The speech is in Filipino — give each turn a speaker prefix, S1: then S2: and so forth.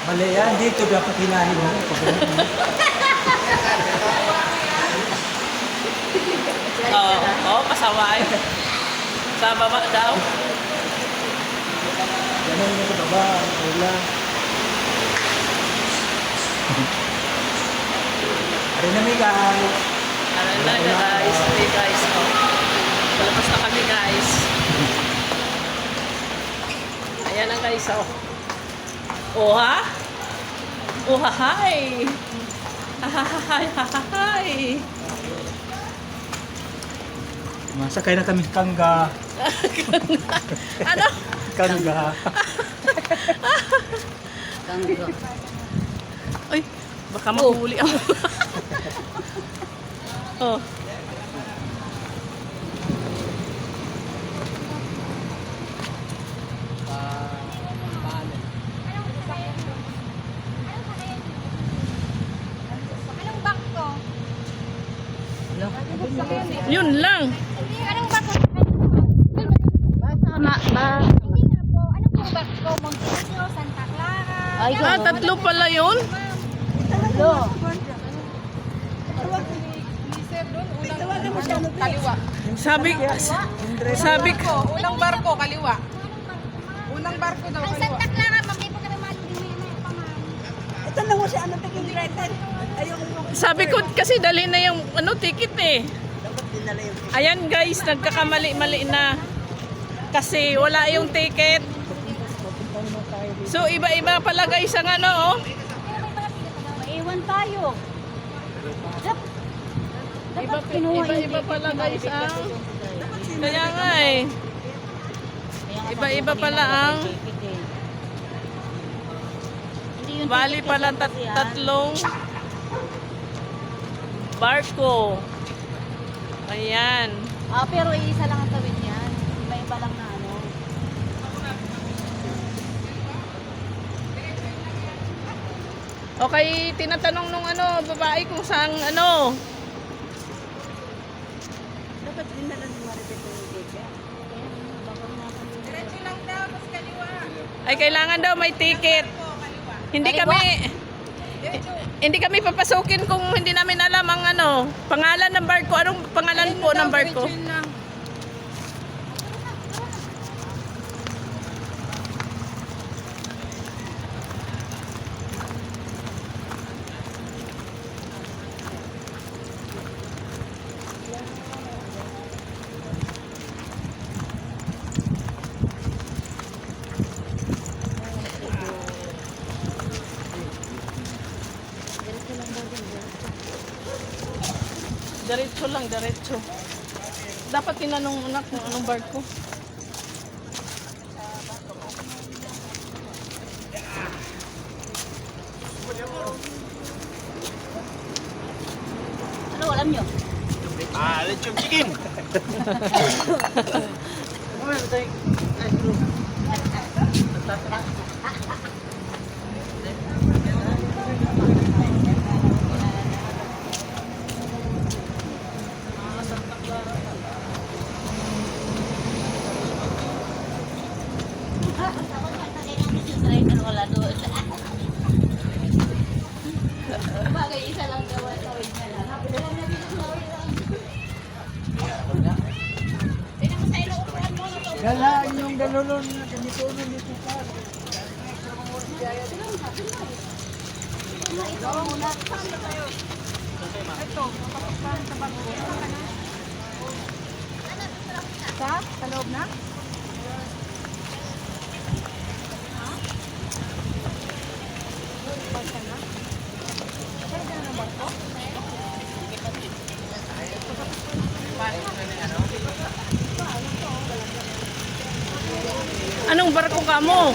S1: Mali yan, dito dapat hinahin mo.
S2: Oo, pasaway. Sa baba daw.
S1: Ganun mo sa baba, wala. Ari na may guys.
S2: Ano na guys, hey guys. Oh. Palabas na kami guys. Ayan na guys. Oh. Oh ha? Oh hi. Hi.
S1: Masakay na kami kangga.
S2: Ano?
S1: Kangga.
S3: Kanggo.
S2: Ay, baka mahuli ako. Oh.
S4: Anong bangko?
S2: Yun lang.
S4: Anong bangko?
S3: Sama ba?
S4: Hindi nga po. Anong pong bangko? Montevideo, Santa Clara.
S3: Ay,
S2: Ah, tatlo pala yun.
S3: Hello.
S5: Kaliwa.
S2: Sabi
S5: Unang barko, kaliwa. Unang barko daw,
S4: Ang
S5: kaliwa.
S4: Santa Clara, ma'am. Di po kami maling din may pamahan.
S6: Ito na mo siya, ano tingin directed? Ayaw mo.
S2: sabi ko kasi dali na yung ano ticket eh.
S6: Dapat dinala yung
S2: Ayan guys, nagkakamali-mali na. Kasi wala yung ticket. So iba-iba pala guys ang ano oh.
S3: Maiwan tayo.
S2: Iba pala guys ang. Kaya nga eh. Iba-iba pala ang. Bali pala tatlong barko. Ayan.
S3: Ah, pero isa lang ang tawid yan. Iba-iba lang na ano.
S2: Okay, tinatanong nung ano, babae kung saan ano.
S6: dapat dinala ni Maribel yung ticket.
S5: Diretso lang daw, mas kaliwa.
S2: Ay kailangan daw may ticket. Hindi kami papasukin kung hindi namin alam ang ano, pangalan ng barko. Anong pangalan po ng barko?
S5: Diretso lang.
S2: Diretso lang, diretso. Dapat tinanong muna kung anong barko.
S3: Ano, alam nyo?
S1: Lechon chicken.
S3: Ano wala doon. Bagay, isa lang daw ang tawid niya lang.
S1: Galaan yung ganulon na ganito dito pa.
S5: Sa loob na?
S2: Anong barko ka mo?